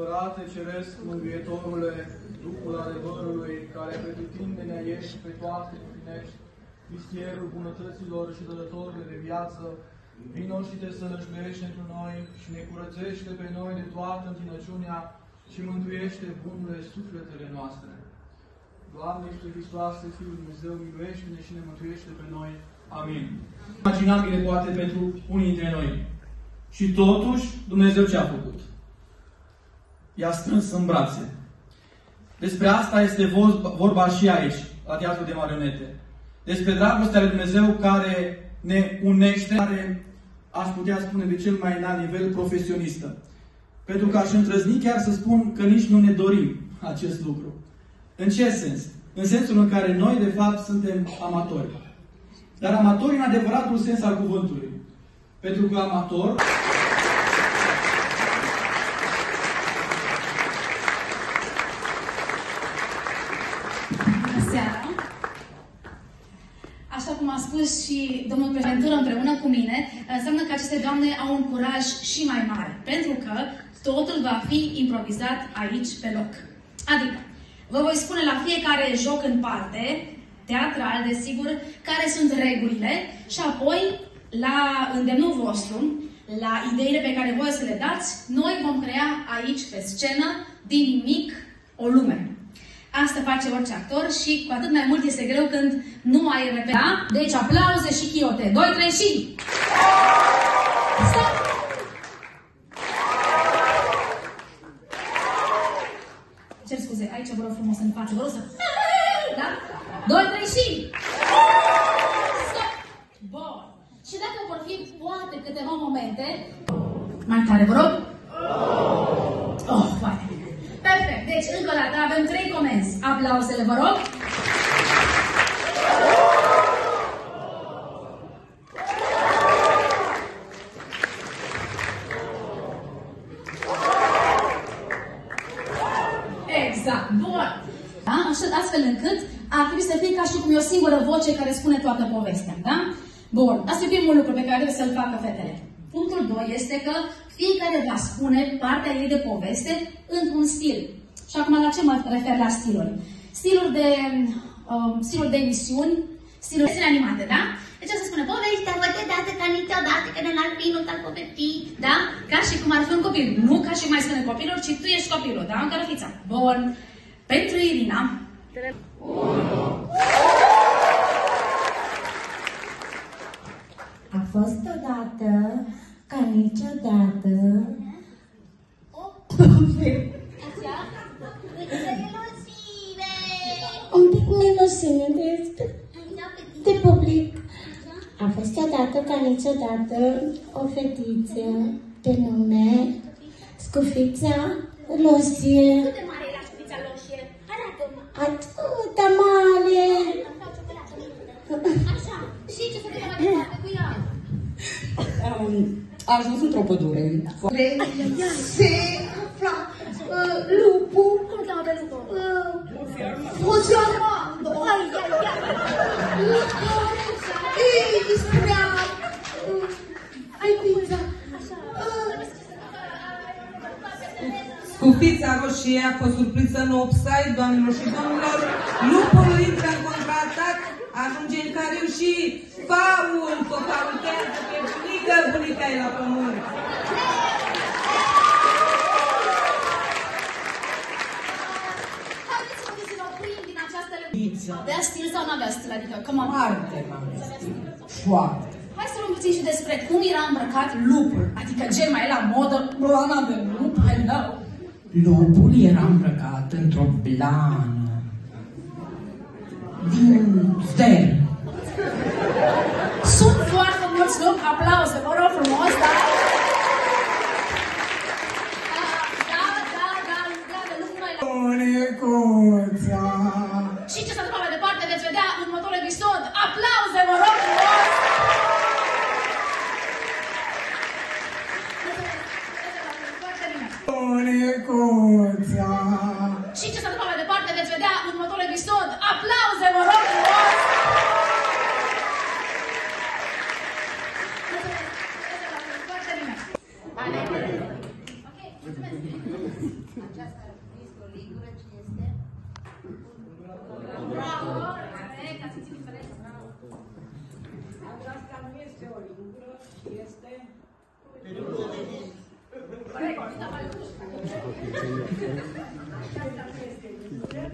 Împărate Ceresc, Mângâietorule, Duhul adevărului, care pretutindene ești pe toate împlinești, vistierul bunătăților și dătătorul de viață, vino și te sălășluiește întru noi și ne curățește pe noi de toată întinăciunea și mântuiește bunurile sufletele noastre. Doamne Iisuse Hristoase, Fiul lui Dumnezeu, miluiește-ne și ne mântuiește pe noi. Amin. Imaginabil poate pentru unii dintre noi. Și totuși, Dumnezeu ce a făcut? I-a strâns în brațe. Despre asta este vorba și aici, la Teatru de Marionete. Despre dragostea lui Dumnezeu care ne unește, care aș putea spune de cel mai înalt nivel profesionistă. Pentru că aș îndrăzni chiar să spun că nici nu ne dorim acest lucru. În ce sens? În sensul în care noi, de fapt, suntem amatori. Dar amatori în adevăratul sens al cuvântului. Pentru că amator... Așa cum a spus și domnul prezentură împreună cu mine, înseamnă că aceste doamne au un curaj și mai mare. Pentru că totul va fi improvizat aici pe loc. Adică, vă voi spune la fiecare joc în parte, teatral, desigur, care sunt regulile și apoi, la îndemnul vostru, la ideile pe care voi să le dați, noi vom crea aici, pe scenă, din nimic, o lume. Asta face orice actor și cu atât mai mult este greu când nu ai repeta. Deci aplauze și chiote. 2, 3 și... Stop! Cer scuze, aici vă rog frumos în față. Vă rog să... Da? 2, 3 și... Stop! Bun. Și dacă vor fi poate câteva momente... Mai tare, vă rog? Oh, foarte bine. Perfect. Deci, încă o dată, avem 3 comenzi. Aplauzele, vă rog. Exact. Bun. Da? Astfel încât ar trebui să fie ca și cum e o singură voce care spune toată povestea. Da? Bun. Asta e primul lucru pe care trebuie să-l facă fetele. Punctul 2 este că fiecare va spune partea ei de poveste într-un stil. Și acum la ce mă refer la stiluri? Stiluri de emisiuni, stiluri de animate, da? Deci să spune povestea odată ca niciodată, că de la finul al povestii, da? Ca și cum ar fi un copil. Nu ca și mai spune copilul, ci tu ești copilul, da? În cărăfița. Bun. Pentru Irina. 1. A fost odată, ca niciodată. Un pic menos de public. A fost odată, ca niciodată, o fetiță de nume Scufița Loșie. Cât de mare era Scufița Loșie? Arată-mă! Atât de mare! Așa. Și ce se vedea mai departe cu ea? A ajuns într-o pădure. Se afla lupul. Cum cheamă pe lupul? Fozionando. Ei, spunea, ai pizza. Scufița Roșie a fost surprinsă în offside, doamnelor și domnilor. Lupul intră în contraatac, ajunge în cariu și faul totalitează pe bunica e la pământ. Haideți să ne oprim din această... Avea stil sau nu avea stil? Adică, cum am... Foarte mare stil. Foarte. Hai să luăm puțin și despre cum era îmbrăcat lupul. Adică gen mai la modă, blana de lup, hello. Lupul era îmbrăcat într-o blană din stel. Sunt foarte mulți lupi, aplauze, vă rog frumos, da? Da, de lup mai la... Bunicuța. Și ce s-a întâmplat mai departe veți vedea în următorul episod. Aplauze, vă rog frumos! Bunicuța. Și ce s-a întâmplat mai departe veți vedea în următorul episod. Aplauze, vă rog frumos! Foarte bine. Ok, mulțumesc. Aceasta este o ligură, ce este? Bravo! Corect, ați simțit diferența. Aceasta nu este o ligură, ci este... Corect, da, mai mult. Aceasta nu este ligură.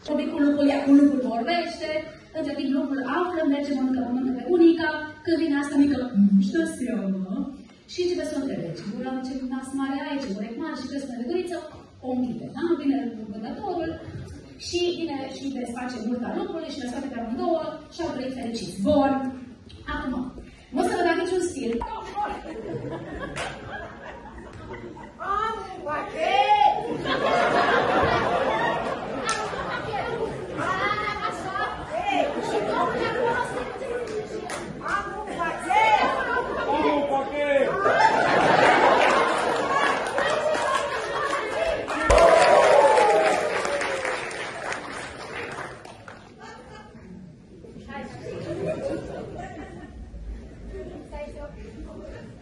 Robicul lupul ia cu lupul vorbește, între timp lupul află, merge, mănâncă pe unica, când vine asta mică, își dă seama și începe să o întrebe, ce gura, ce nas mare ai, ce urechi mari, și trebuie să spune de guriță, o închide, da? Vine vânătorul și vine și desface burta lupului și le scoate pe amândouă și au trăit fericiți. Bun. Acum, nu o să vă dau niciun stil. Am un pachet!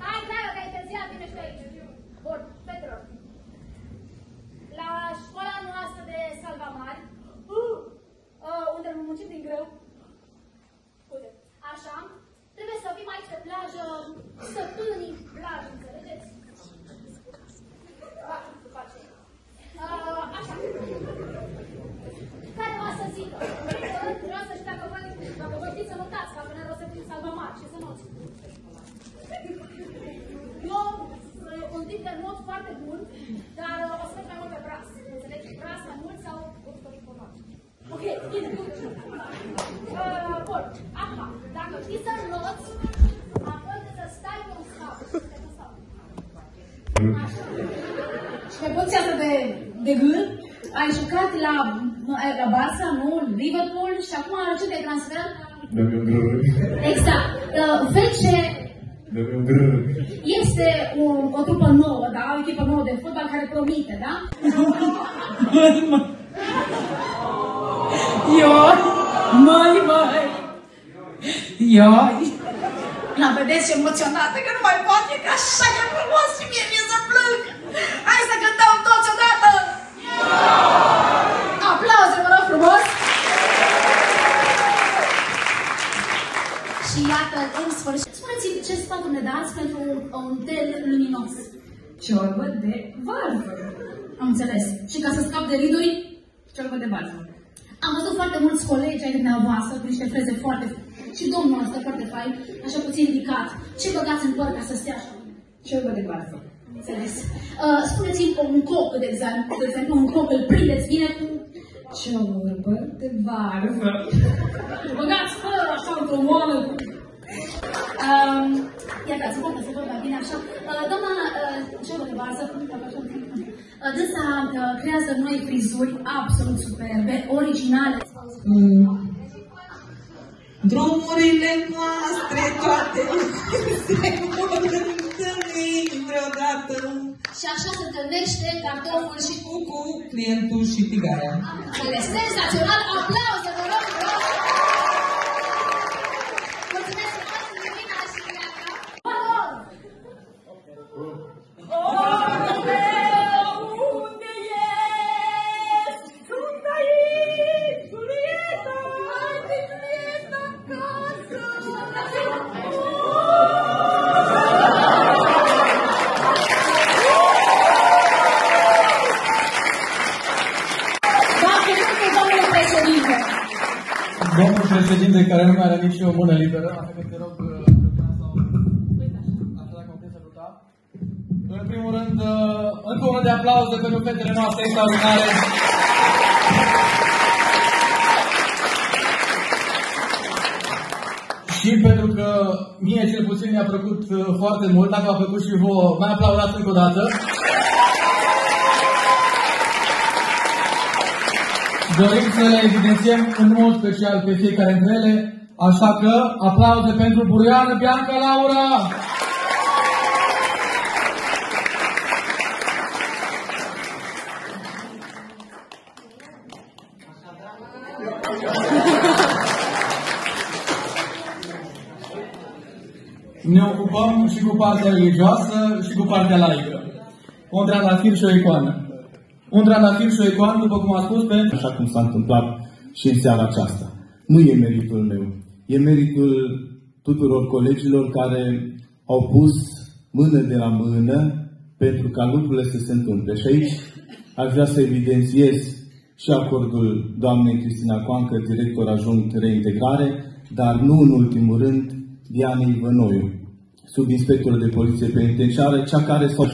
Hai, Clara, că ai întârziat, vine și aici. Bun, Petru. La școala noastră de salvamari, unde am muncit din greu, scuze, așa, trebuie să fim aici pe plajă, săptămânii plajă, înțelegeți? După aceea. Așa. Care va să zică? Vreau să știu dacă vă știți să notați, că avem rost să fim salvamari și să noți. Eu un tip de not foarte bun, dar o să merg mai mult pe bras. Înțelegi? Bras mai mult sau o să faci format? Ok, bine. Bun. Acum, dacă știi să noți, apoi să stai pe un scaun. Așa. Și pe poziția asta de gând, ai jucat la Barça, nu? Liverpool și acum ce te-ai transferat? Exact. Vece este o trupă nouă, da? O echipă nouă de fotbal care promite, da? Măi! Ioi! La vedeți ce emoționată, că nu mai poate, că așa e frumos și mie mi-e să plâng! Hai să cântăm toți odată! Aplauze, vă rog frumos! Și iată, în sfârșit, spuneți-mi ce sfaturi ne dați pentru un tel luminos? Ciorbă de varză. Am înțeles. Și ca să scap de riduri, ciorbă de varză. Am văzut foarte mulți colegi ai dumneavoastră cu niște freze foarte... Și domnul ăsta foarte fain, așa puțin ridicat. Ce băgați în păr ca să stea așa? Ciorbă de varză. Înțeles. Spuneți-mi un coc, de exemplu, un coc îl prindeți bine cu... Ciorbă de varză. Băgați păr așa într-o moală. Iată, să vorba bine așa. Doamna ciorbă de varză, dânsa creează noi frizuri absolut superbe, originale. Drumurile noastre toate se vor întâlni vreodată. Și așa se întâlnește cartoful și Cu clientul și tigaia. senzațional, aplauze, vă rog, vă rog! Mulțumesc frumos, Lumina și Ileana! Balon! Unde ești? Sunt aici, Julieta! Hai, Julieta, acasă! Domnul președinte, care nu mai are nici o mână liberă, așa că te rog, așa dacă mă puteți ajuta. În primul rând, încă o mână de aplauze pentru fetele noastre extraordinare. Și pentru că mie cel puțin mi-a plăcut foarte mult, dacă v-a plăcut și vouă, mai aplaudați încă o dată. Dorim să le evidențiem în mod special pe fiecare dintre ele, așa că aplauze pentru Buriană, Bianca, Laura! ne ocupăm și cu partea religioasă și cu partea laică. Un trandafir și o icoană. Un trandafir și o icoană, după cum am spus, pentru... Așa cum s-a întâmplat și în seara aceasta. Nu e meritul meu. E meritul tuturor colegilor care au pus mână de la mână pentru ca lucrurile să se întâmple. Și aici aș vrea să evidențiez și acordul doamnei Cristina Coancă, director adjunct reintegrare, dar nu în ultimul rând Dianei Vănoiu, subinspectorul de poliție penitenciară, cea care s-a